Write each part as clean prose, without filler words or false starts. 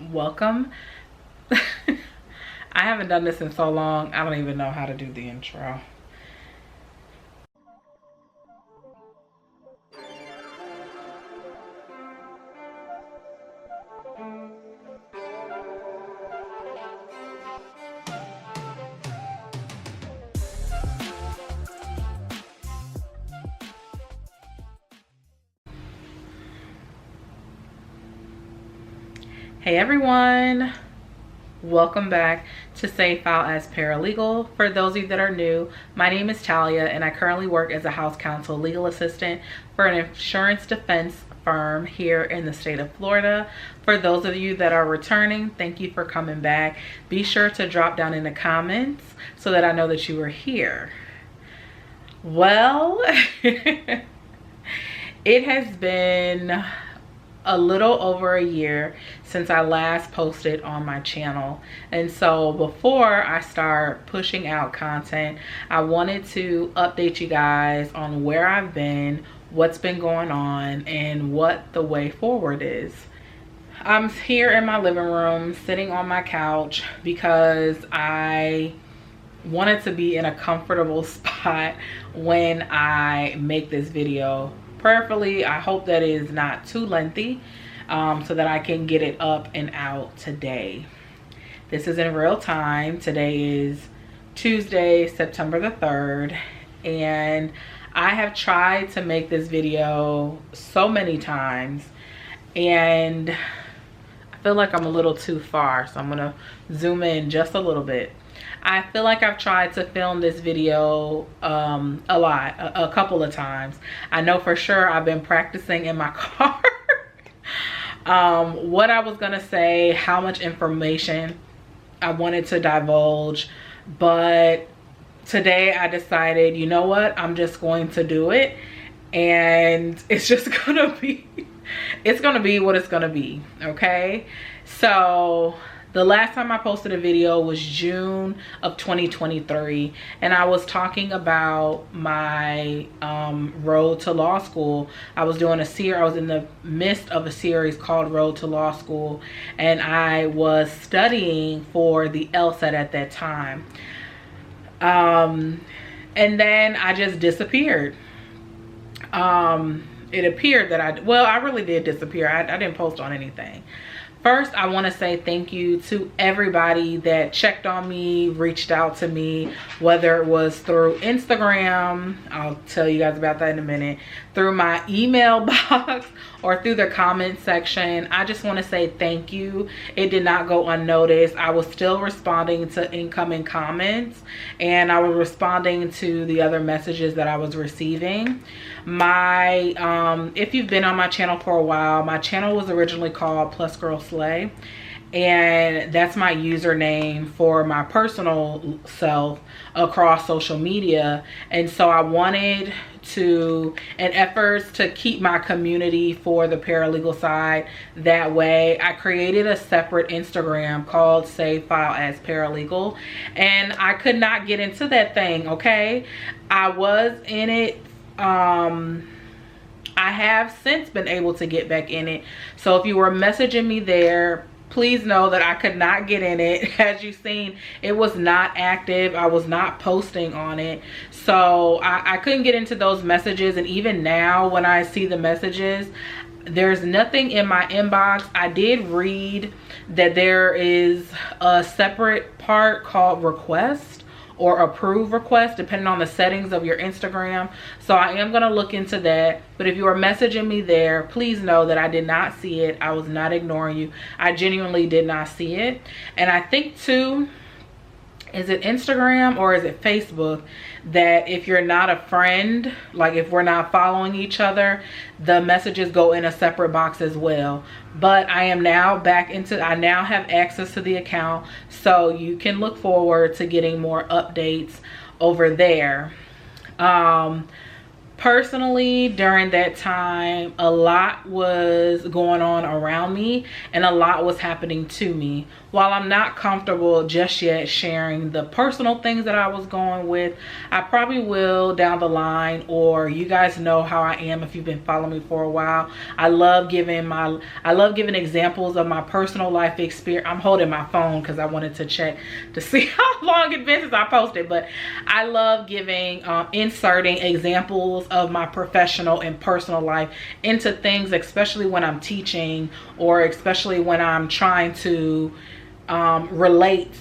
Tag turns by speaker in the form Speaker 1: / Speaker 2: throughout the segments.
Speaker 1: welcome. I haven't done this in so long, I don't even know how to do the intro. Hey everyone, welcome back to Save File as Paralegal. For those of you that are new, my name is Talia and I currently work as a house counsel legal assistant for an insurance defense firm here in the state of Florida. For those of you that are returning, thank you for coming back. Be sure to drop down in the comments so that I know that you were here. Well, it has been a little over a year since I last posted on my channel, and so before I start pushing out content, I wanted to update you guys on where I've been, what's been going on, and what the way forward is. I'm here in my living room sitting on my couch because I wanted to be in a comfortable spot when I make this video. Prayerfully, I hope that it is not too lengthy so that I can get it up and out today. This is in real time. Today is Tuesday, September the 3rd, and I have tried to make this video so many times and I feel like I'm a little too far, so I'm gonna zoom in just a little bit. I feel like I've tried to film this video a couple of times. I know for sure I've been practicing in my car what I was gonna say, how much information I wanted to divulge, but today I decided, you know what, I'm just going to do it, and it's just gonna be what it's gonna be. Okay, so the last time I posted a video was June of 2023, and I was talking about my road to law school. I was doing a series, I was in the midst of a series called Road to Law School, and I was studying for the LSAT at that time. And then I just disappeared. It appeared that I really did disappear. I didn't post on anything. First, I want to say thank you to everybody that checked on me, reached out to me, whether it was through Instagram, I'll tell you guys about that in a minute, through my email box, or through the comment section. I just want to say thank you. It did not go unnoticed. I was still responding to incoming comments, and I was responding to the other messages that I was receiving. If you've been on my channel for a while, my channel was originally called Plus Girl Slay, and that's my username for my personal self across social media. And so I wanted to, in efforts to keep my community for the paralegal side that way, I created a separate Instagram called Save File as Paralegal, and I could not get into that thing. Okay, I was in it. I have since been able to get back in it, so if you were messaging me there, please know that I could not get in it. As you've seen, it was not active. I was not posting on it, so I couldn't get into those messages. And even now when I see the messages, there's nothing in my inbox. I did read that there is a separate part called request or approve request, depending on the settings of your Instagram. So I am gonna look into that. But if you are messaging me there, please know that I did not see it. I was not ignoring you. I genuinely did not see it. And I think too, is it Instagram or is it Facebook, that if you're not a friend, like if we're not following each other, the messages go in a separate box as well. But I am now back into, I now have access to the account, so you can look forward to getting more updates over there. Personally, during that time, a lot was going on around me and a lot was happening to me. While I'm not comfortable just yet sharing the personal things that I was going with, I probably will down the line, or you guys know how I am if you've been following me for a while. I love giving examples of my personal life experience. I'm holding my phone because I wanted to check to see how long it's been since I posted, but I love giving inserting examples of my professional and personal life into things, especially when I'm teaching, or especially when I'm trying to relate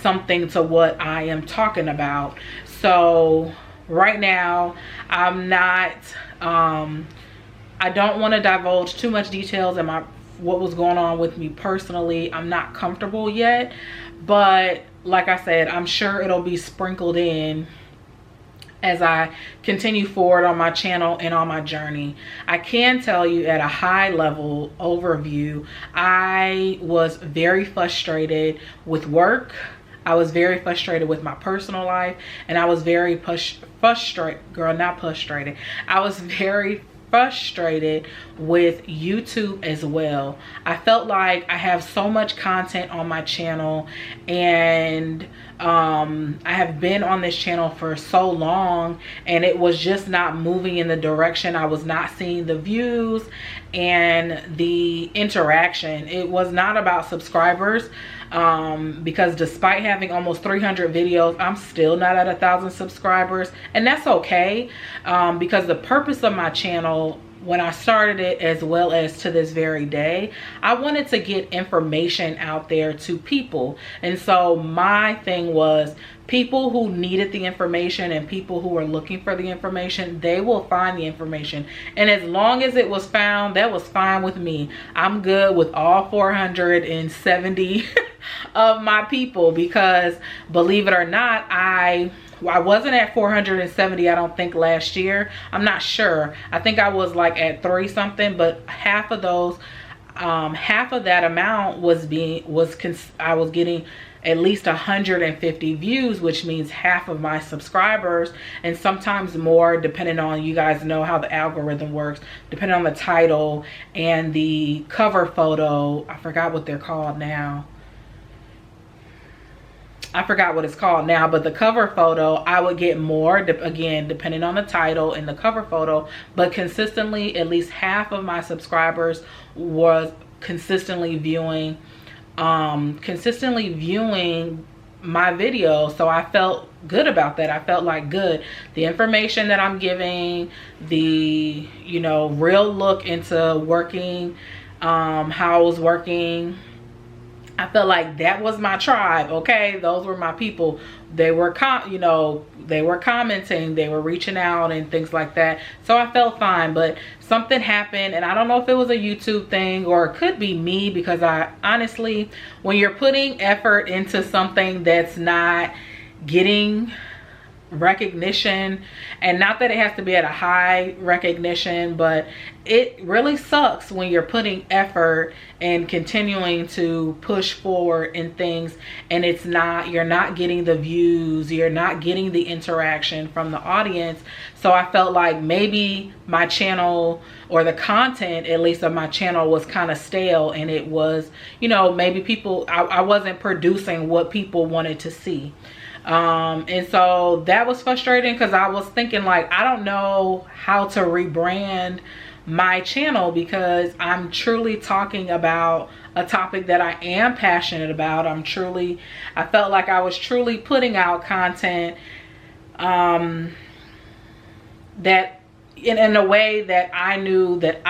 Speaker 1: something to what I am talking about. So right now I'm not I don't want to divulge too much details in what was going on with me personally. I'm not comfortable yet, but like I said, I'm sure it'll be sprinkled in as I continue forward on my channel and on my journey. I can tell you at a high level overview, I was very frustrated with work. I was very frustrated with my personal life, and I was very frustrated with YouTube as well. I felt like I have so much content on my channel, and I have been on this channel for so long, and it was just not moving in the direction. I was not seeing the views and the interaction. It was not about subscribers, because despite having almost 300 videos, I'm still not at 1,000 subscribers, and that's okay, because the purpose of my channel when I started it, as well as to this very day, I wanted to get information out there to people. And so my thing was, people who needed the information and people who were looking for the information, they will find the information. And as long as it was found, that was fine with me. I'm good with all 470 of my people, because believe it or not, I wasn't at 470, I don't think, last year. I'm not sure. I think I was like at 3 something, but half of those, half of that amount I was getting at least 150 views, which means half of my subscribers, and sometimes more, depending on, you guys know how the algorithm works, depending on the title and the cover photo. I forgot what they're called now. I forgot what it's called now, but the cover photo, I would get more, again, depending on the title and the cover photo, but consistently, at least half of my subscribers was consistently viewing my video. So I felt good about that. I felt like good. The information that I'm giving, the, real look into working, how I was working, I felt like that was my tribe. Okay, those were my people. They were they were commenting, they were reaching out and things like that. So I felt fine, but something happened, and I don't know if it was a YouTube thing or it could be me, because I honestly, when you're putting effort into something that's not getting recognition, and not that it has to be at a high recognition, but it really sucks when you're putting effort and continuing to push forward in things, and you're not getting the views, you're not getting the interaction from the audience. So I felt like maybe my channel, or the content at least of my channel, was kind of stale, and it was, maybe I wasn't producing what people wanted to see. And so that was frustrating, because I was thinking, like, I don't know how to rebrand my channel, because I'm truly talking about a topic that I am passionate about. I felt like I was truly putting out content that in a way that I knew that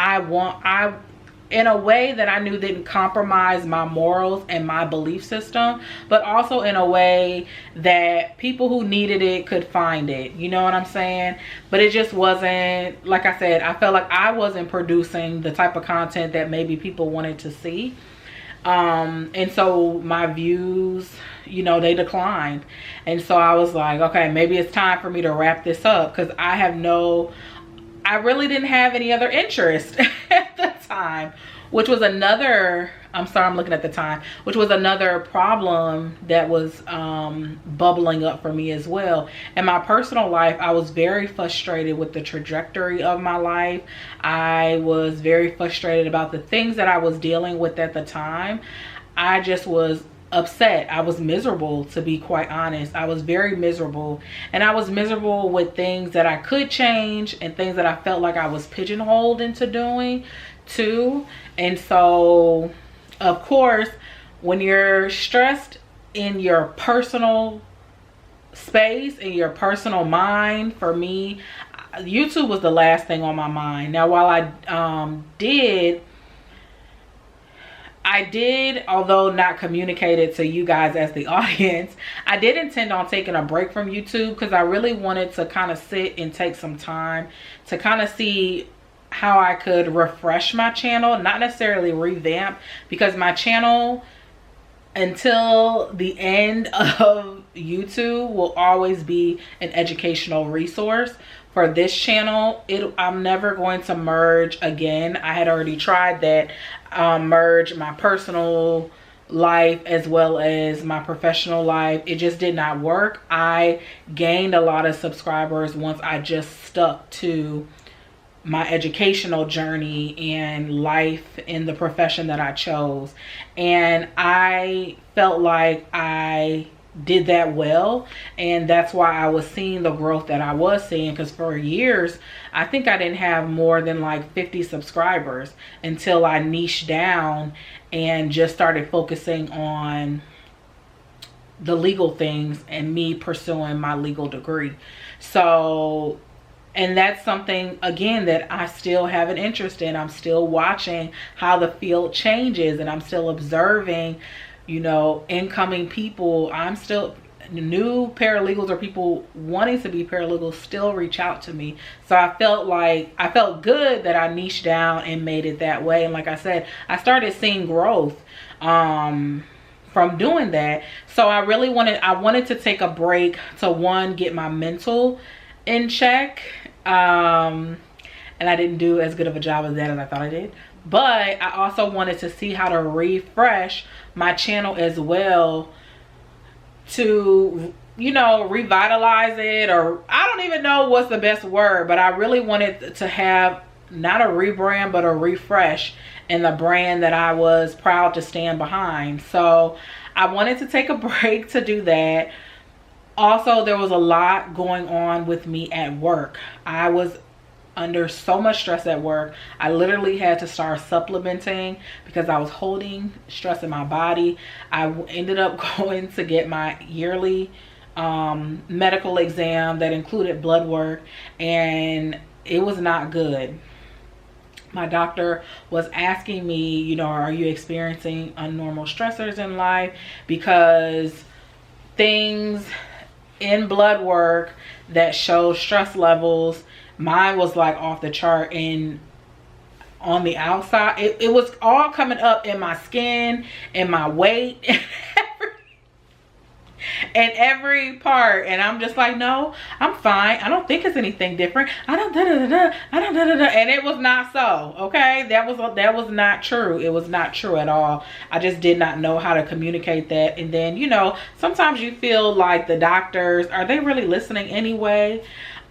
Speaker 1: in a way that I knew didn't compromise my morals and my belief system, but also in a way that people who needed it could find it. You know what I'm saying? But it just wasn't, like I said, I felt like I wasn't producing the type of content that maybe people wanted to see. And so my views, they declined. And so I was like, okay, maybe it's time for me to wrap this up, because I really didn't have any other interest at the time which was another, I'm sorry, I'm looking at the time, which was another problem that was bubbling up for me as well. In my personal life, I was very frustrated with the trajectory of my life. I was very frustrated about the things that I was dealing with at the time. I just was upset. I was miserable, to be quite honest. I was very miserable, and I was miserable with things that I could change and things that I felt like I was pigeonholed into doing too. And so of course, when you're stressed in your personal space, in your personal mind, for me, YouTube was the last thing on my mind. Now, while I did, although not communicated to you guys as the audience, I did intend on taking a break from YouTube because I really wanted to kind of sit and take some time to kind of see how I could refresh my channel, not necessarily revamp, because my channel until the end of YouTube will always be an educational resource. For this channel, I'm never going to merge again. I had already tried that, merge my personal life as well as my professional life. It just did not work. I gained a lot of subscribers once I just stuck to my educational journey and life in the profession that I chose. And I felt like I did that well, and that's why I was seeing the growth that I was seeing, because for years I think I didn't have more than like 50 subscribers until I niched down and just started focusing on the legal things and me pursuing my legal degree. So, and that's something, again, that I still have an interest in. I'm still watching how the field changes, and I'm still observing, you know, incoming people. I'm still, new paralegals or people wanting to be paralegals still reach out to me. So I felt good that I niched down and made it that way. And like I said, I started seeing growth from doing that. So I wanted to take a break to, one, get my mental in check. And I didn't do as good of a job of that as I thought I did. But I also wanted to see how to refresh my channel as well, to, you know, revitalize it, or I don't even know what's the best word, but I really wanted to have not a rebrand, but a refresh in the brand that I was proud to stand behind. So I wanted to take a break to do that. Also, there was a lot going on with me at work. I was under so much stress at work. I literally had to start supplementing because I was holding stress in my body. I ended up going to get my yearly medical exam that included blood work, and it was not good. My doctor was asking me, you know, are you experiencing abnormal stressors in life? Because things in blood work that show stress levels, mine was like off the chart, and on the outside it was all coming up in my skin and my weight and every part. And I'm just like, no, I'm fine. I don't think it's anything different. I don't and it was not so. Okay, that was not true. It was not true at all. I just did not know how to communicate that. And then, you know, sometimes you feel like the doctors, are they really listening anyway?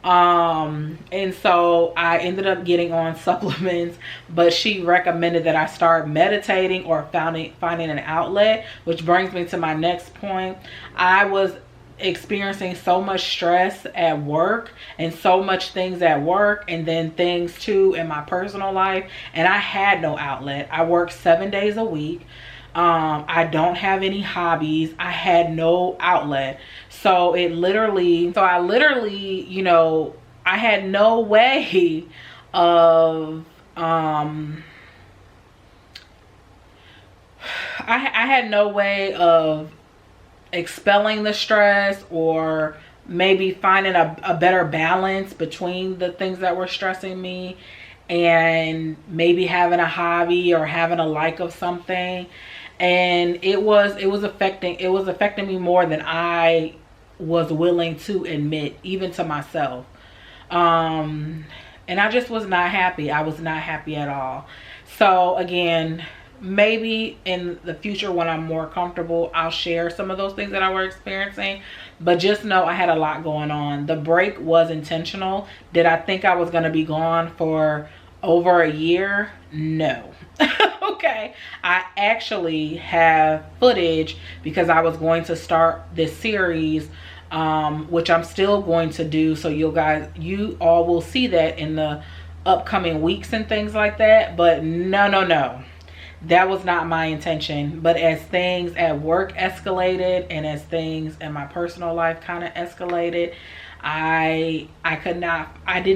Speaker 1: And so I ended up getting on supplements, but she recommended that I start meditating or finding an outlet, which brings me to my next point. I was experiencing so much stress at work and so much things at work, and then things too in my personal life, and I had no outlet. I work 7 days a week. I don't have any hobbies. I had no outlet. So I literally, you know, I had no way of, I had no way of expelling the stress, or maybe finding a better balance between the things that were stressing me and maybe having a hobby or having a like of something. And it was affecting me more than I was willing to admit, even to myself. And I just was not happy. I was not happy at all. So again, maybe in the future when I'm more comfortable, I'll share some of those things that I were experiencing. But just know I had a lot going on. The break was intentional. Did I think I was going to be gone for over a year? No. Okay. I actually have footage because I was going to start this series, which I'm still going to do. So you all will see that in the upcoming weeks and things like that. But no, that was not my intention. But as things at work escalated and as things in my personal life kind of escalated, I did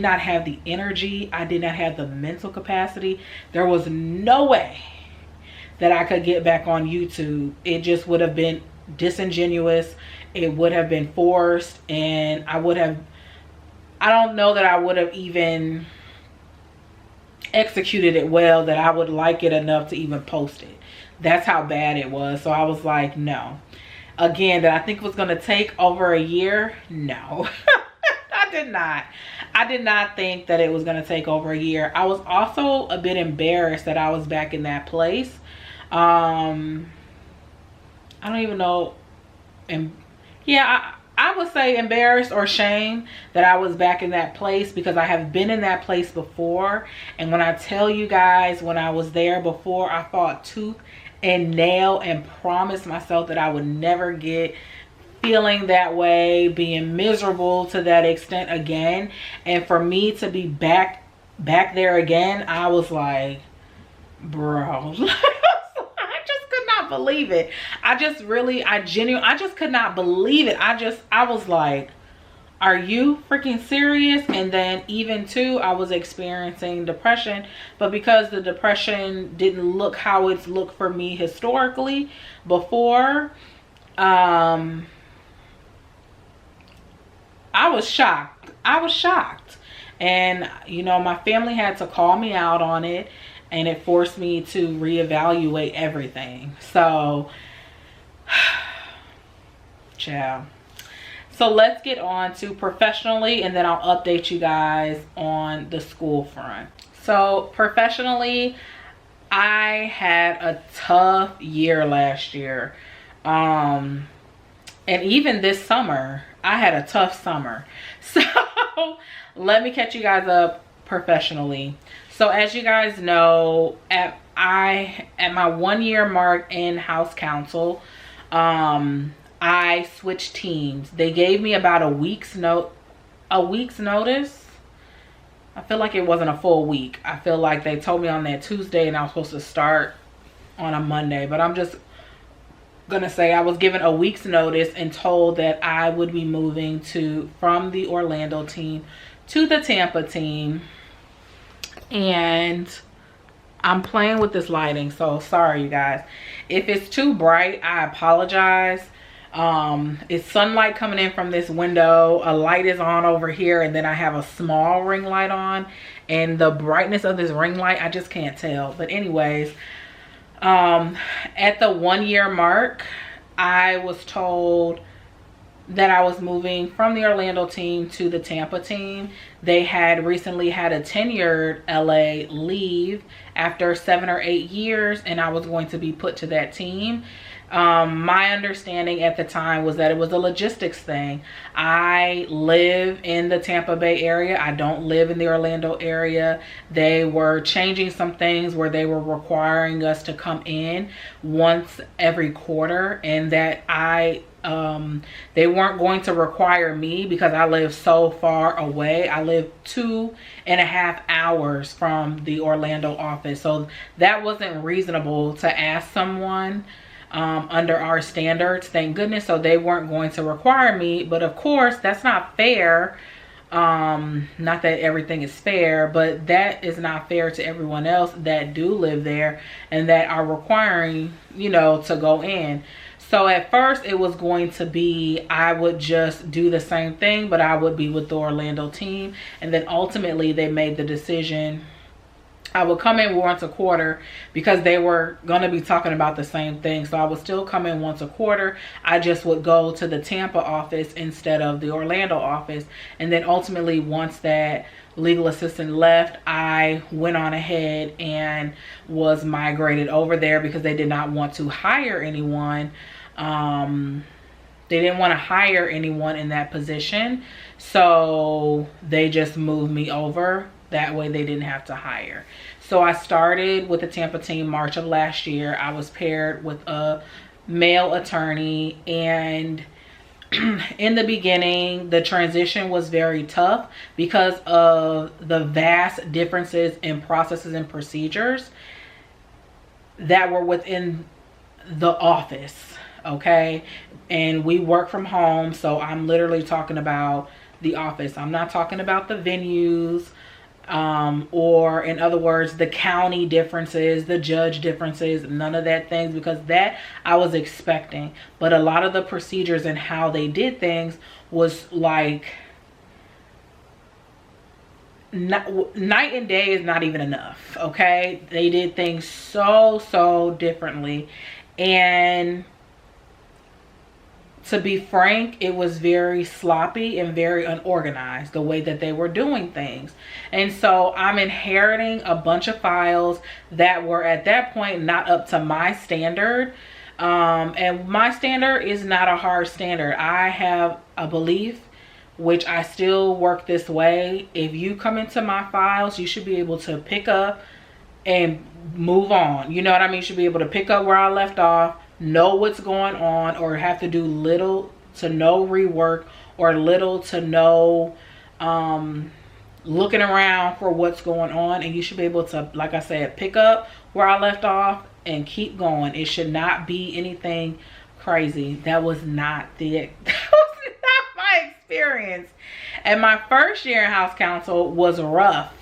Speaker 1: not have the energy. I did not have the mental capacity. There was no way that I could get back on YouTube. It just would have been disingenuous. It would have been forced, and I don't know that I would have even executed it well, that I would like it enough to even post it. That's how bad it was. So I was like, no. Again, that I think it was going to take over a year? No. I did not think that it was going to take over a year. I was also a bit embarrassed that I was back in that place. I don't even know. And yeah, I would say embarrassed or shame that I was back in that place, because I have been in that place before. And when I tell you guys, when I was there before, I fought tooth and nail and promised myself that I would never get feeling that way, being miserable to that extent again. And for me to be back there again, I was like, bro. I just could not believe it. I just could not believe it. I was like, are you freaking serious? And then even too, I was experiencing depression, but because the depression didn't look how it's looked for me historically before, I was shocked. And you know, my family had to call me out on it, and it forced me to reevaluate everything. So, ciao. So let's get on to professionally, and then I'll update you guys on the school front. So professionally, I had a tough year last year. And even this summer, I had a tough summer. So let me catch you guys up professionally. So as you guys know, at my 1 year mark in house counsel, I switched teams. They gave me about a week's notice. I feel like it wasn't a full week. I feel like they told me on that Tuesday and I was supposed to start on a Monday, but I'm just gonna say I was given a week's notice and told that I would be moving from the Orlando team to the Tampa team. And I'm playing with this lighting, so sorry you guys. If it's too bright, I apologize. It's sunlight coming in from this window, a light is on over here, and then I have a small ring light on, and the brightness of this ring light, I just can't tell. But anyways, at the 1 year mark, I was told that I was moving from the Orlando team to the Tampa team. They had recently had a tenured LA leave after 7 or 8 years, and I was going to be put to that team. My understanding at the time was that it was a logistics thing. I live in the Tampa Bay area. I don't live in the Orlando area. They were changing some things where they were requiring us to come in once every quarter, and that they weren't going to require me because I live so far away. I live 2.5 hours from the Orlando office. So that wasn't reasonable to ask someone under our standards, thank goodness. So they weren't going to require me, but of course that's not fair. Not that everything is fair, but that is not fair to everyone else that do live there and that are requiring, you know, to go in. So at first it was going to be, I would just do the same thing, but I would be with the Orlando team. And then ultimately they made the decision I would come in once a quarter because they were going to be talking about the same thing. So I would still come in once a quarter. I just would go to the Tampa office instead of the Orlando office. And then ultimately, once that legal assistant left, I went on ahead and was migrated over there because they did not want to hire anyone. They didn't want to hire anyone in that position. So they just moved me over. That way they didn't have to hire. So I started with the Tampa team March of last year. I was paired with a male attorney, and in the beginning, the transition was very tough because of the vast differences in processes and procedures that were within the office, okay? And we work from home, so I'm literally talking about the office. I'm not talking about the venues, or in other words, the county differences, the judge differences, none of that things, because that I was expecting. But a lot of the procedures and how they did things was like night and day is not even enough, okay? They did things so differently. And to be frank, it was very sloppy and very unorganized, the way that they were doing things. And so I'm inheriting a bunch of files that were at that point not up to my standard. And my standard is not a hard standard. I have a belief, which I still work this way. If you come into my files, you should be able to pick up and move on. You know what I mean? You should be able to pick up where I left off, know what's going on, or have to do little to no rework or little to no looking around for what's going on. And you should be able to, like I said, pick up where I left off and keep going. It should not be anything crazy. That was not my experience. And my first year in house counsel was rough.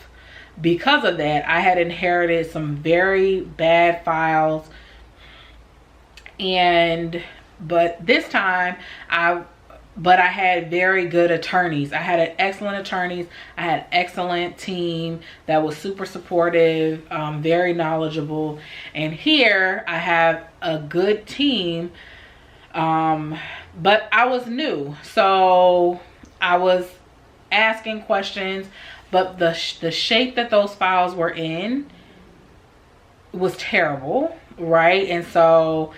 Speaker 1: Because of that, I had inherited some very bad files. But this time I had very good attorneys. I had excellent attorneys. I had excellent team that was super supportive, very knowledgeable. And here I have a good team, but I was new, so I was asking questions. But the shape that those files were in was terrible, right? And so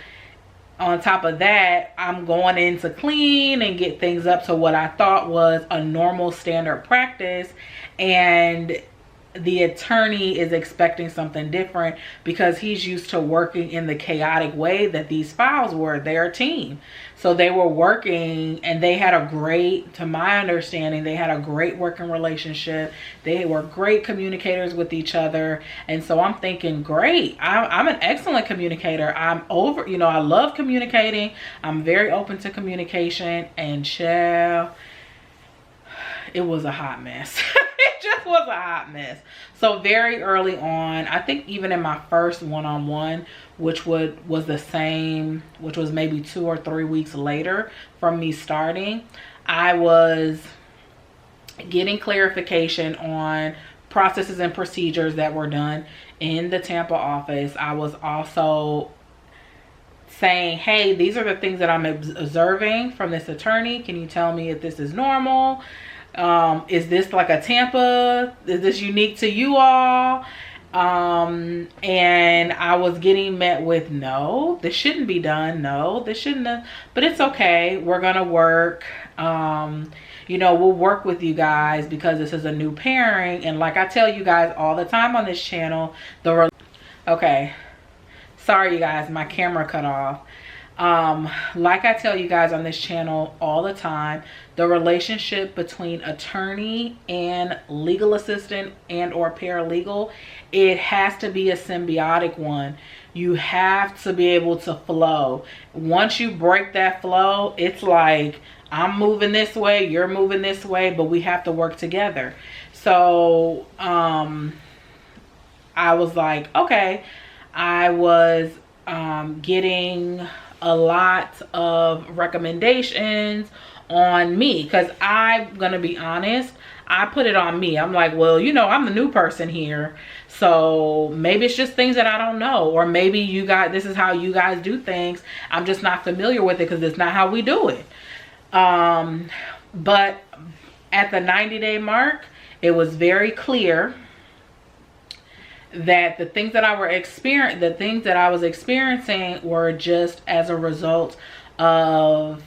Speaker 1: on top of that, I'm going in to clean and get things up to what I thought was a normal standard practice. And the attorney is expecting something different because he's used to working in the chaotic way that these files were. They're a team. So they were working, and they had a great, to my understanding, they had a great working relationship. They were great communicators with each other. And so I'm thinking, great, I'm an excellent communicator. I love communicating. I'm very open to communication. And child, it was a hot mess. It just was a hot mess. So very early on, I think even in my first one-on-one, which was the same, which was maybe 2 or 3 weeks later from me starting, I was getting clarification on processes and procedures that were done in the Tampa office. I was also saying, hey, these are the things that I'm observing from this attorney. Can you tell me if this is normal? Is this like a Tampa? Is this unique to you all? And I was getting met with, no, this shouldn't be done. No, this shouldn't have, but it's okay. We're going to work. We'll work with you guys because this is a new pairing. And like I tell you guys all the time on this channel, okay, sorry you guys, my camera cut off. Like I tell you guys on this channel all the time, the relationship between attorney and legal assistant and or paralegal, it has to be a symbiotic one. You have to be able to flow. Once you break that flow, it's like, I'm moving this way, you're moving this way, but we have to work together. So I was like, okay. I was getting a lot of recommendations on me, because I'm gonna be honest, I put it on me. I'm like, well, you know, I'm the new person here, so maybe it's just things that I don't know, or maybe you guys, this is how you guys do things, I'm just not familiar with it because it's not how we do it. But at the 90-day mark, it was very clear that the things that I was experiencing were just as a result of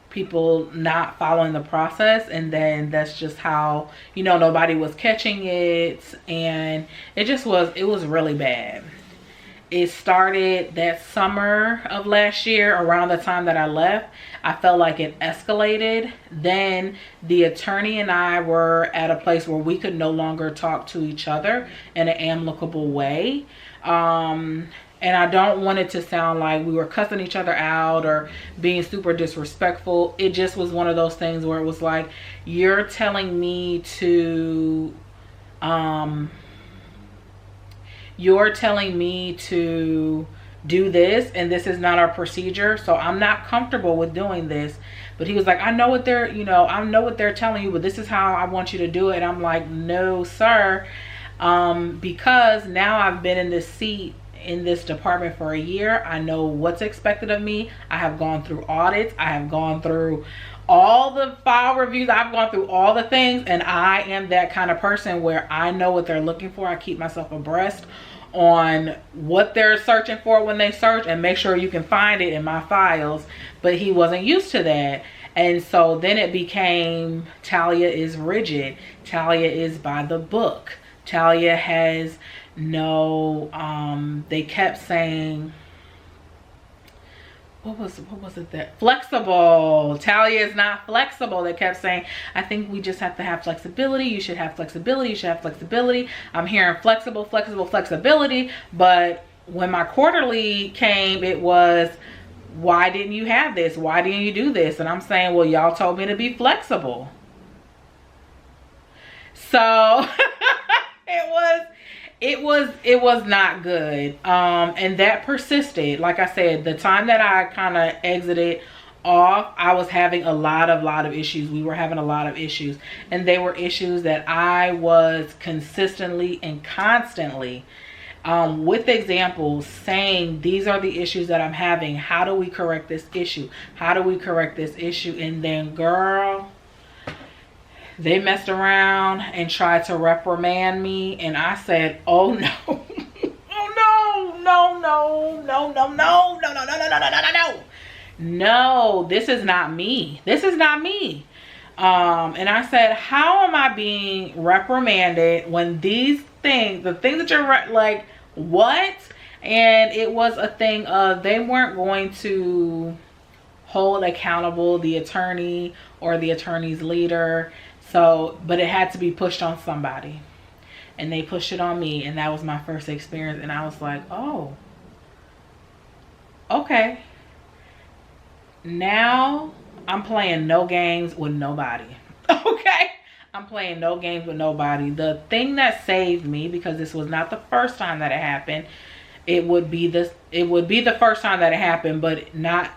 Speaker 1: people not following the process. And then that's just how, you know, nobody was catching it, and it was really bad. It started that summer of last year. Around the time that I left, I felt like it escalated. Then the attorney and I were at a place where we could no longer talk to each other in an amicable way. And I don't want it to sound like we were cussing each other out or being super disrespectful. It just was one of those things where it was like, you're telling me to do this, and this is not our procedure, so I'm not comfortable with doing this. But he was like, I know what they're telling you, but this is how I want you to do it. And I'm like, no, sir. Because now I've been in this seat in this department for a year. I know what's expected of me. I have gone through audits. I have gone through all the file reviews. I've gone through all the things, and I am that kind of person where I know what they're looking for. I keep myself abreast on what they're searching for when they search, and make sure you can find it in my files. But he wasn't used to that. And so then it became, Talia is rigid. Talia is by the book. Talia has no, they kept saying, what was it that flexible? Talia is not flexible. They kept saying, I think we just have to have flexibility. You should have flexibility. You should have flexibility. I'm hearing flexible, flexibility. But when my quarterly came, it was, why didn't you have this? Why didn't you do this? And I'm saying, well, y'all told me to be flexible. So it was not good. And that persisted. Like I said, the time that I kind of exited off, I was having a lot of issues. We were having a lot of issues, and they were issues that I was consistently and constantly with examples saying, these are the issues that I'm having. How do we correct this issue? How do we correct this issue? And then, girl, they messed around and tried to reprimand me, and I said, oh no. No, this is not me. This is not me. And I said, how am I being reprimanded when these things, the things that you're like, what? And it was a thing of, they weren't going to hold accountable the attorney or the attorney's leader. So, but it had to be pushed on somebody, and they pushed it on me. And that was my first experience. And I was like, oh, okay. Now I'm playing no games with nobody. Okay. I'm playing no games with nobody. The thing that saved me, because this was not the first time that it happened, it would be the first time that it happened, but not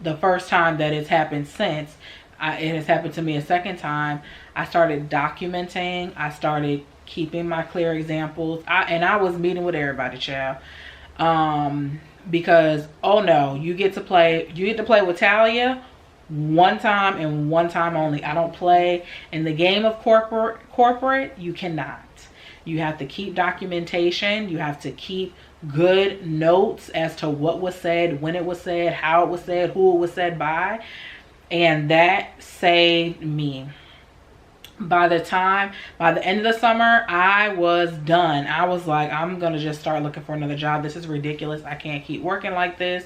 Speaker 1: the first time that it's happened since. It has happened to me a second time. I started documenting. I started keeping my clear examples. I was meeting with everybody, child. Because, oh no, you get to play with Talia one time and one time only. I don't play in the game of corporate. You cannot. You have to keep documentation. You have to keep good notes as to what was said, when it was said, how it was said, who it was said by. And that saved me. By the end of the summer, I was done. I was like, I'm going to just start looking for another job. This is ridiculous. I can't keep working like this.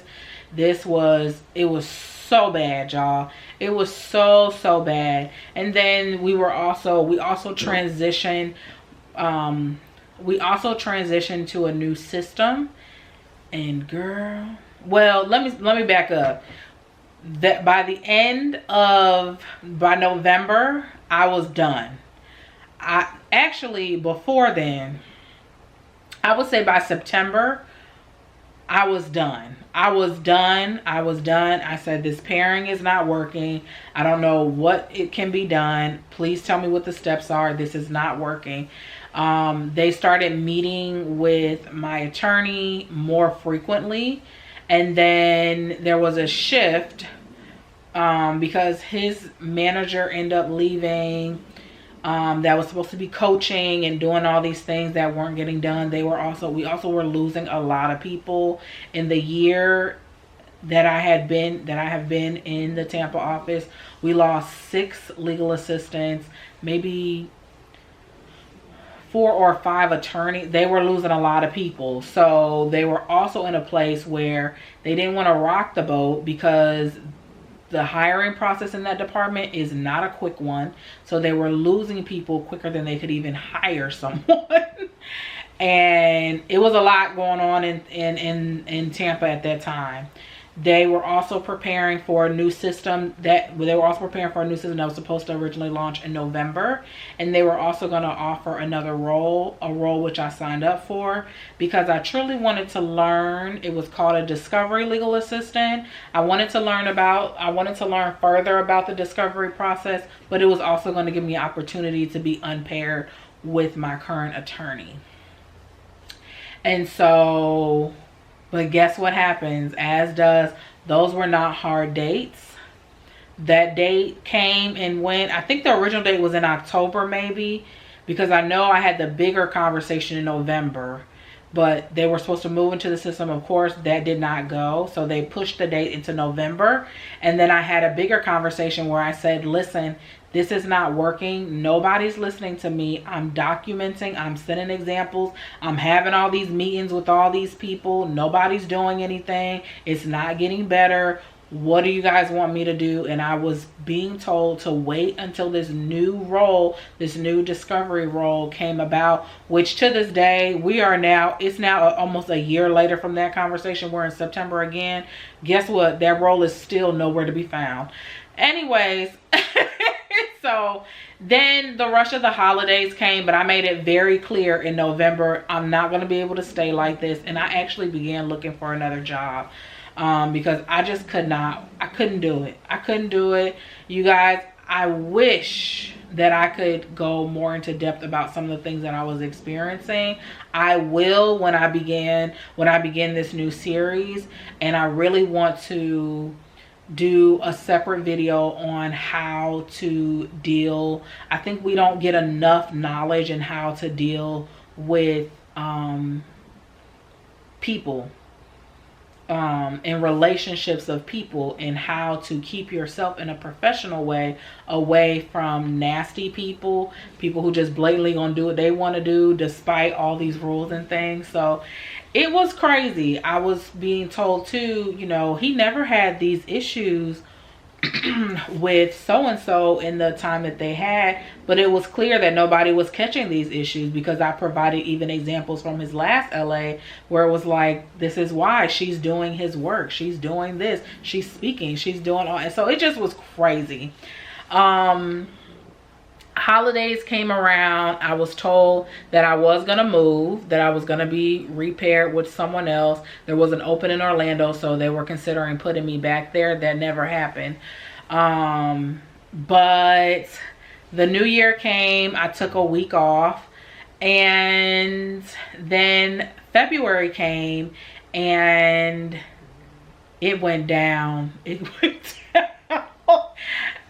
Speaker 1: It was so bad, y'all. It was so bad. And then we also transitioned to a new system. And girl, well, let me back up. That by November, I was done. Before then, I would say by September, I was done. I was done. I said, this pairing is not working. I don't know what it can be done. Please tell me what the steps are. This is not working. They started meeting with my attorney more frequently. And then there was a shift because his manager ended up leaving. That was supposed to be coaching and doing all these things that weren't getting done. We also were losing a lot of people in the year that I have been in the Tampa office. We lost 6 legal assistants, maybe 4 or 5 attorneys. They were losing a lot of people. So they were also in a place where they didn't want to rock the boat because the hiring process in that department is not a quick one. So they were losing people quicker than they could even hire someone. And it was a lot going on in Tampa at that time. They were also preparing for a new system that was supposed to originally launch in November. And they were also going to offer another role, a role which I signed up for because I truly wanted to learn. It was called a discovery legal assistant. I wanted to learn further about the discovery process, but it was also going to give me an opportunity to be unpaired with my current attorney. And so, but guess what happens? Those were not hard dates. That date came and went. I think the original date was in October maybe, because I know I had the bigger conversation in November, but they were supposed to move into the system. Of course, that did not go. So they pushed the date into November. And then I had a bigger conversation where I said, listen, this is not working. Nobody's listening to me. I'm documenting. I'm sending examples. I'm having all these meetings with all these people. Nobody's doing anything. It's not getting better. What do you guys want me to do? And I was being told to wait until this new role, this new discovery role came about, which to this day, it's now almost a year later from that conversation. We're in September again. Guess what? That role is still nowhere to be found. Anyways, so then the rush of the holidays came, but I made it very clear in November, I'm not going to be able to stay like this. And I actually began looking for another job because I just couldn't do it. I couldn't do it. You guys, I wish that I could go more into depth about some of the things that I was experiencing. I will when I begin this new series, and I really want to do a separate video on how to deal. I think we don't get enough knowledge in how to deal with people in relationships of people, and how to keep yourself in a professional way away from nasty people who just blatantly gonna do what they want to do despite all these rules and things. So it was crazy. I was being told too, you know, he never had these issues with so-and-so in the time that they had, but it was clear that nobody was catching these issues because I provided even examples from his last LA where it was like, this is why she's doing his work, she's doing this, she's speaking, she's doing all. And so it just was crazy. Holidays came around. I was told that I was going to move, that I was going to be repaired with someone else. There was an open in Orlando, so they were considering putting me back there. That never happened. But the new year came. I took a week off, and then February came, and it went down. It went down.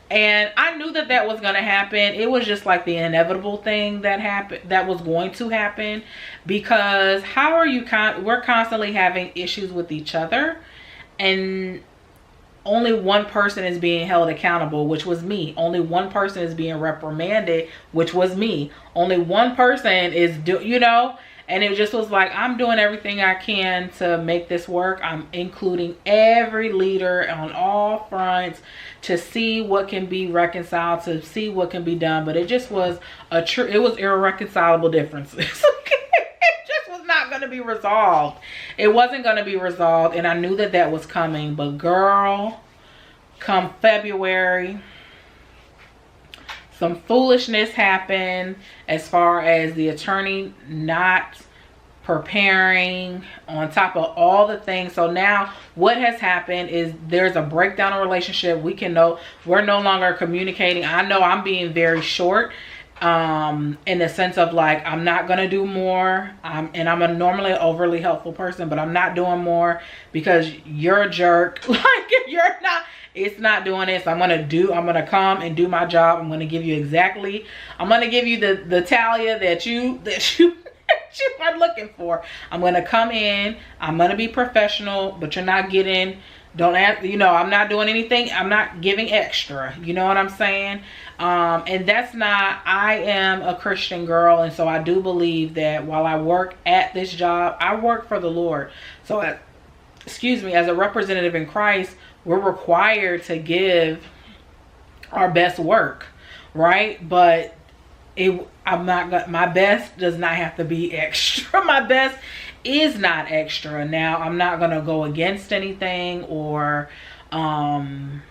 Speaker 1: And I knew that that was going to happen. It was just like the inevitable thing that happened, that was going to happen, because how are you we're constantly having issues with each other, and only one person is being held accountable, which was me. Only one person is being reprimanded, which was me. Only one person is and it just was like, I'm doing everything I can to make this work. I'm including every leader on all fronts to see what can be reconciled, to see what can be done. But it just was it was irreconcilable differences. It just was not going to be resolved. It wasn't going to be resolved. And I knew that that was coming. But girl, come February, some foolishness happened as far as the attorney not preparing, on top of all the things. So now what has happened is there's a breakdown in relationship. We're no longer communicating. I know I'm being very short in the sense of like, I'm not gonna do more, and I'm a normally overly helpful person, but I'm not doing more because you're a jerk. Like, it's not doing this. I'm gonna come and do my job. I'm gonna give you the Talia that you are looking for. I'm gonna come in, I'm gonna be professional, but you're not getting, don't ask, I'm not doing anything, I'm not giving extra, you know what I'm saying? And that's not, I am a Christian girl, and so I do believe that while I work at this job, I work for the Lord. So as a representative in Christ, we're required to give our best work, right? But my best does not have to be extra. My best is not extra. Now, I'm not gonna go against anything, or I'm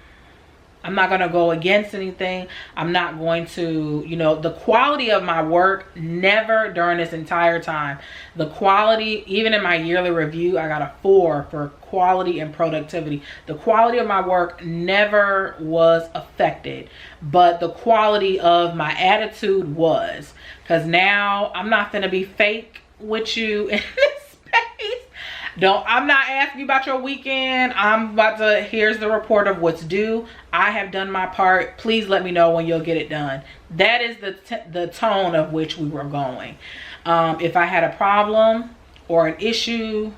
Speaker 1: not gonna go against anything. I'm not going to, the quality of my work never during this entire time. The quality, even in my yearly review, I got a 4 for quality and productivity. The quality of my work never was affected, but the quality of my attitude was. Because now I'm not gonna be fake with you in this space. I'm not asking you about your weekend. Here's the report of what's due. I have done my part. Please let me know when you'll get it done. That is the tone of which we were going. If I had a problem or an issue,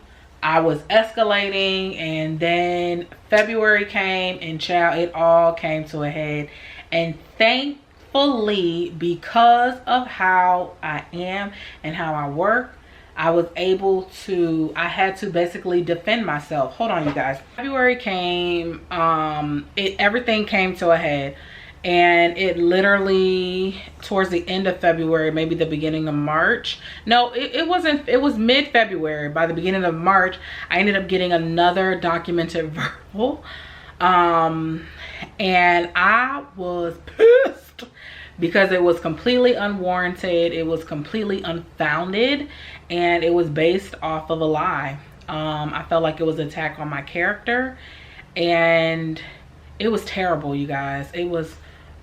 Speaker 1: I was escalating, and then February came, and child, it all came to a head. And thankfully, because of how I am and how I work, I had to basically defend myself. Hold on, you guys. February came, everything came to a head. And it literally, towards the end of February, maybe the beginning of March. No, it was mid-February. By the beginning of March, I ended up getting another documented verbal. And I was pissed because it was completely unwarranted. It was completely unfounded. And it was based off of a lie. I felt like it was an attack on my character. And it was terrible, you guys. It was,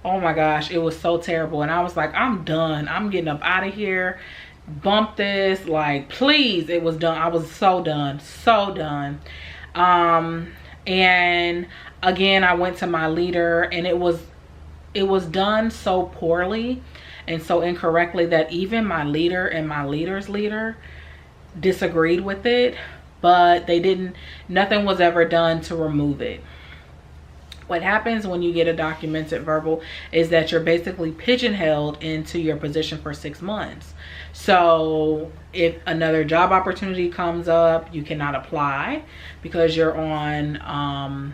Speaker 1: oh my gosh, it was so terrible. And I was like, I'm done. I'm getting up out of here. Bump this, like, please. It was done. I was so done. So done. And again, I went to my leader, and it was done so poorly and so incorrectly that even my leader and my leader's leader disagreed with it, but nothing was ever done to remove it. What happens when you get a documented verbal is that you're basically pigeonholed into your position for 6 months. So if another job opportunity comes up, you cannot apply because you're on a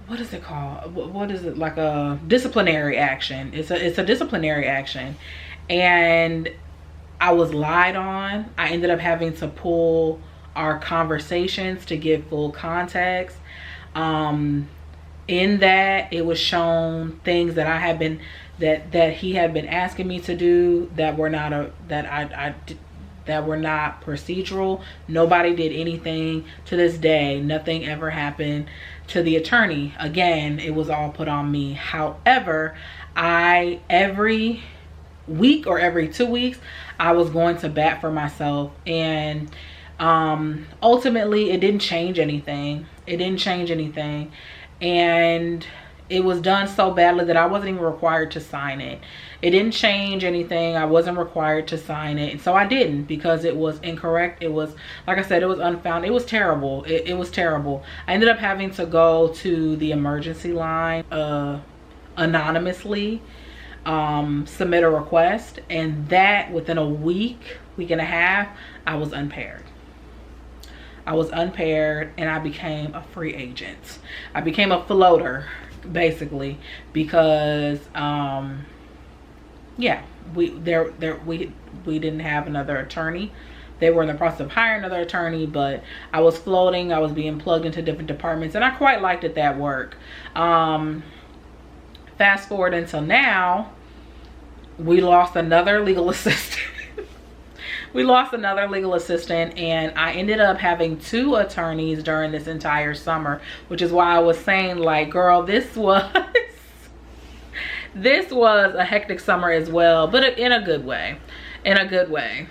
Speaker 1: what is it called? What is it, like a disciplinary action? It's a disciplinary action. And I was lied on. I ended up having to pull our conversations to give full context. In that, it was shown things that that he had been asking me to do that were not procedural. Nobody did anything. To this day, nothing ever happened to the attorney. Again, it was all put on me. However, every week or every 2 weeks, I was going to bat for myself, and ultimately it didn't change anything. And it was done so badly that I wasn't even required to sign it. It didn't change anything. I wasn't required to sign it. And so I didn't, because it was incorrect. It was, like I said, it was unfounded. It was terrible. It was terrible. I ended up having to go to the emergency line anonymously, submit a request. And that within a week and a half, I was unpaired. And I became a free agent. I became a floater, basically, because yeah, we didn't have another attorney. They were in the process of hiring another attorney, but I was floating. I was being plugged into different departments, and I quite liked it, that work. Fast forward until now, we lost another legal assistant. We lost another legal assistant, and I ended up having 2 attorneys during this entire summer, which is why I was saying, like, girl, this was this was a hectic summer as well, but in a good way. In a good way.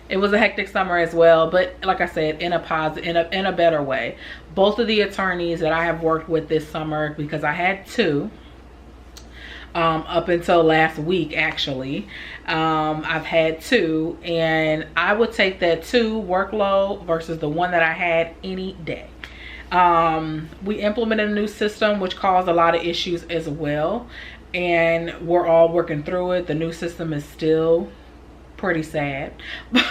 Speaker 1: It was a hectic summer as well, but like I said, in a positive, in a better way. Both of the attorneys that I have worked with this summer, because I had 2 up until last week, actually, I've had 2, and I would take that 2 workload versus the one that I had any day. We implemented a new system which caused a lot of issues as well, and we're all working through it. The new system is still pretty sad, but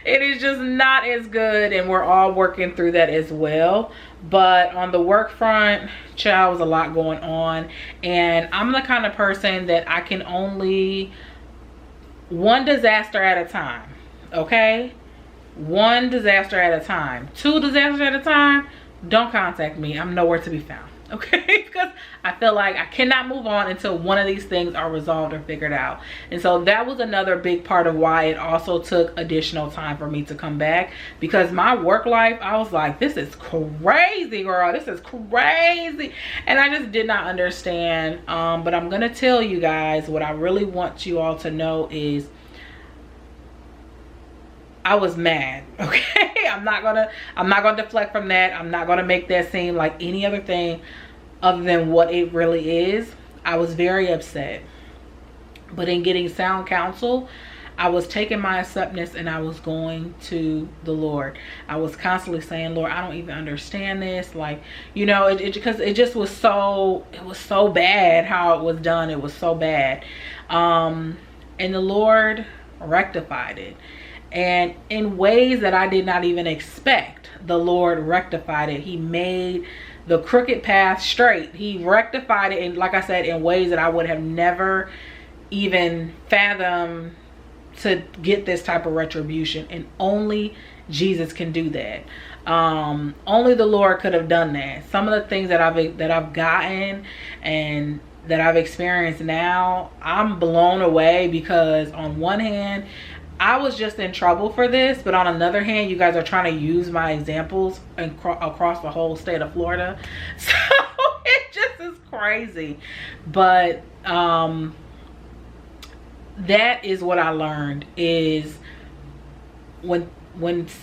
Speaker 1: it is just not as good, and we're all working through that as well. But on the work front, child, was a lot going on, and I'm the kind of person that I can only one disaster at a time, okay? One disaster at a time. 2 disasters at a time, don't contact me. I'm nowhere to be found, okay? Because I feel like I cannot move on until one of these things are resolved or figured out. And so that was another big part of why it also took additional time for me to come back, because my work life, I was like, this is crazy, girl. This is crazy. And I just did not understand. But I'm gonna tell you guys, what I really want you all to know is I was mad, okay? I'm not gonna deflect from that. I'm not gonna make that seem like any other thing other than what it really is. I was very upset. But in getting sound counsel, I was taking my acceptance and I was going to the Lord. I was constantly saying, Lord, I don't even understand this. Like, you know, because it just was so, it was so bad how it was done. It was so bad. And the Lord rectified it. And in ways that I did not even expect, the Lord rectified it. He made the crooked path straight. He rectified it, and like I said, in ways that I would have never even fathomed to get this type of retribution. And only Jesus can do that. Only the Lord could have done that. Some of the things that I've gotten and that I've experienced now, I'm blown away, because on one hand, I was just in trouble for this, but on another hand, you guys are trying to use my examples across the whole state of Florida. So it just is crazy. But that is what I learned, is when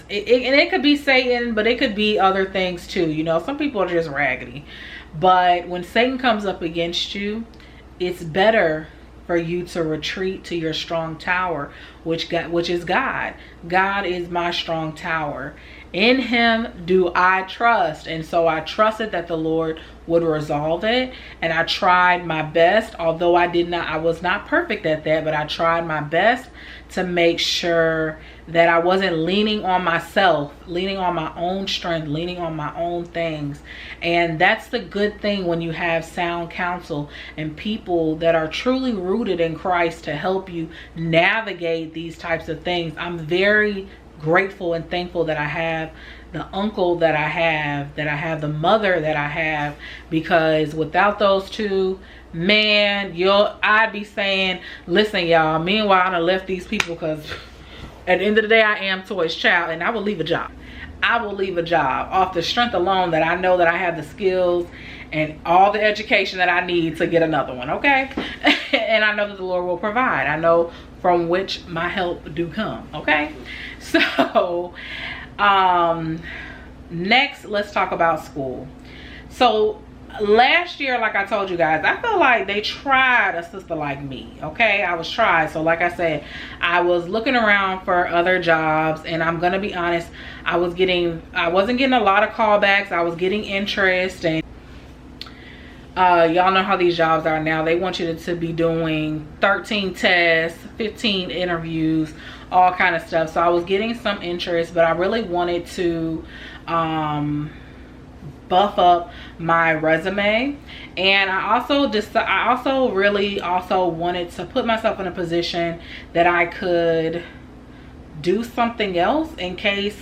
Speaker 1: it could be Satan, but it could be other things too. You know, some people are just raggedy. But when Satan comes up against you, it's better for you to retreat to your strong tower, which is God. God is my strong tower. In him do I trust. And so I trusted that the Lord would resolve it. And I tried my best, although I was not perfect at that, but I tried my best to make sure that I wasn't leaning on myself, leaning on my own strength, leaning on my own things. And that's the good thing when you have sound counsel and people that are truly rooted in Christ to help you navigate these types of things. I'm very grateful and thankful that I have the uncle that I have, the mother that I have, because without those two, man, I'd be saying, listen, y'all, meanwhile, I left these people, because at the end of the day, I am Toy's child, and I will leave a job. I will leave a job off the strength alone that I know that I have the skills and all the education that I need to get another one, okay? And I know that the Lord will provide. I know from which my help do come, okay? So, next, let's talk about school. So, last year, like I told you guys, I felt like they tried a sister like me, okay? I was tried. So like I said, I was looking around for other jobs, and I'm gonna be honest, I wasn't getting a lot of callbacks. I was getting interest, and y'all know how these jobs are now. They want you to be doing 13 tests, 15 interviews, all kind of stuff. So I was getting some interest, but I really wanted to buff up my resume, and I also really wanted to put myself in a position that I could do something else in case,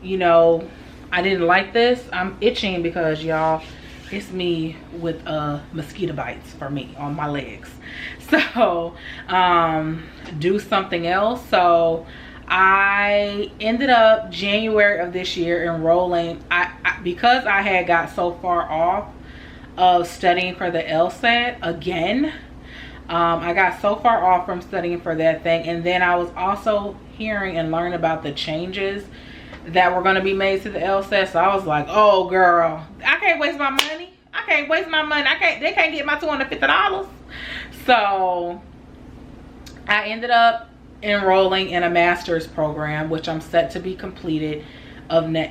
Speaker 1: you know, I didn't like this. I'm itching because, y'all, it's me with mosquito bites for me on my legs. So do something else. So I ended up January of this year enrolling. Because I had got so far off of studying for the LSAT again. I got so far off from studying for that thing, and then I was also hearing and learning about the changes that were going to be made to the LSAT. So I was like, oh girl, I can't waste my money. I can't waste my money. They can't get my $250. So I ended up enrolling in a master's program, which I'm set to be completed of May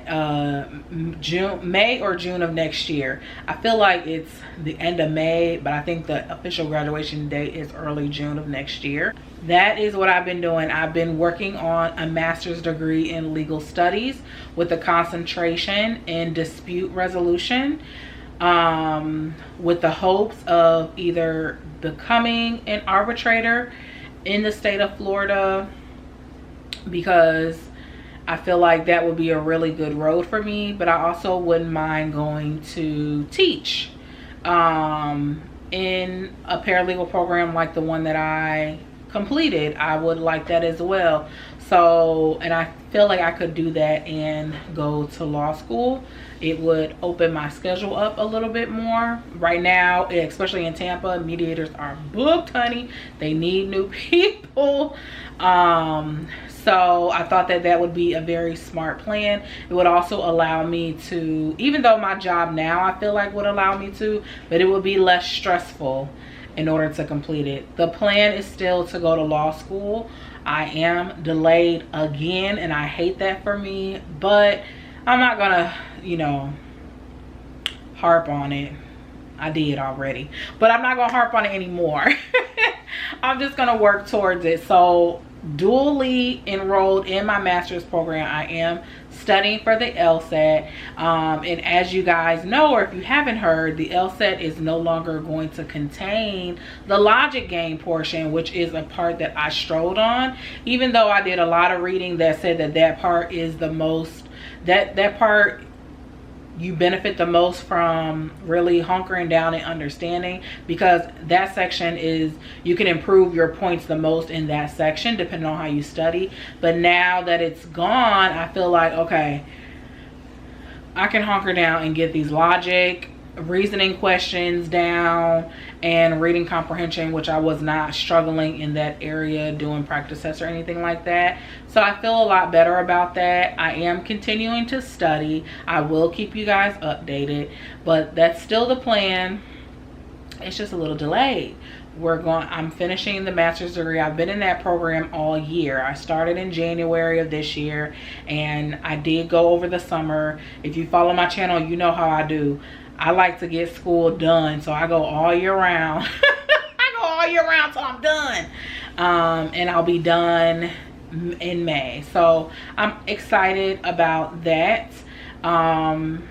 Speaker 1: or June of next year. I feel like it's the end of May, but I think the official graduation date is early June of next year. That is what I've been doing. I've been working on a master's degree in legal studies with a concentration in dispute resolution, with the hopes of either becoming an arbitrator in the state of Florida, because I feel like that would be a really good road for me. But I also wouldn't mind going to teach in a paralegal program like the one that I completed. I would like that as well. So, and I feel like I could do that and go to law school. It would open my schedule up a little bit more. Right now, especially in Tampa, mediators are booked, honey. They need new people. So I thought that that would be a very smart plan. It would also allow me to, even though my job now I feel like would allow me to, but it would be less stressful in order to complete it. The plan is still to go to law school. I am delayed again, and I hate that for me, but I'm not gonna, you know, harp on it. I did already, but I'm not gonna harp on it anymore. I'm just gonna work towards it. So dually enrolled in my master's program, I am studying for the LSAT, and as you guys know, or if you haven't heard, the LSAT is no longer going to contain the logic game portion, which is a part that I struggled on, even though I did a lot of reading that said that that part is the most, that part you benefit the most from really hunkering down and understanding, because that section is, you can improve your points the most in that section depending on how you study. But now that it's gone, I feel like, okay, I can hunker down and get these logic reasoning questions down and reading comprehension, which I was not struggling in that area doing practice tests or anything like that. So I feel a lot better about that. I am continuing to study. I will keep you guys updated, but that's still the plan. It's just a little delayed. I'm finishing the master's degree. I've been in that program all year. I started in January of this year, and I did go over the summer. If you follow my channel, you know how I do. I like to get school done, so I go all year round. I go all year round till I'm done, and I'll be done in May. So I'm excited about that. I'm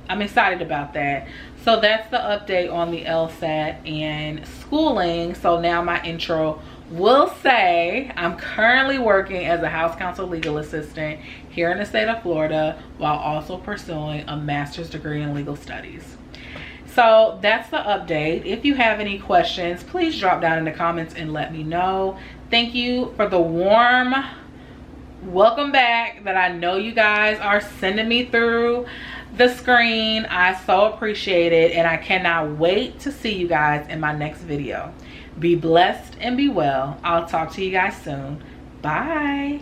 Speaker 1: excited about that. So that's the update on the LSAT and schooling. So now my intro will say I'm currently working as a house counsel legal assistant here in the state of Florida, while also pursuing a master's degree in legal studies. So that's the update. If you have any questions, please drop down in the comments and let me know. Thank you for the warm welcome back that I know you guys are sending me through the screen. I so appreciate it, and I cannot wait to see you guys in my next video. Be blessed and be well. I'll talk to you guys soon. Bye.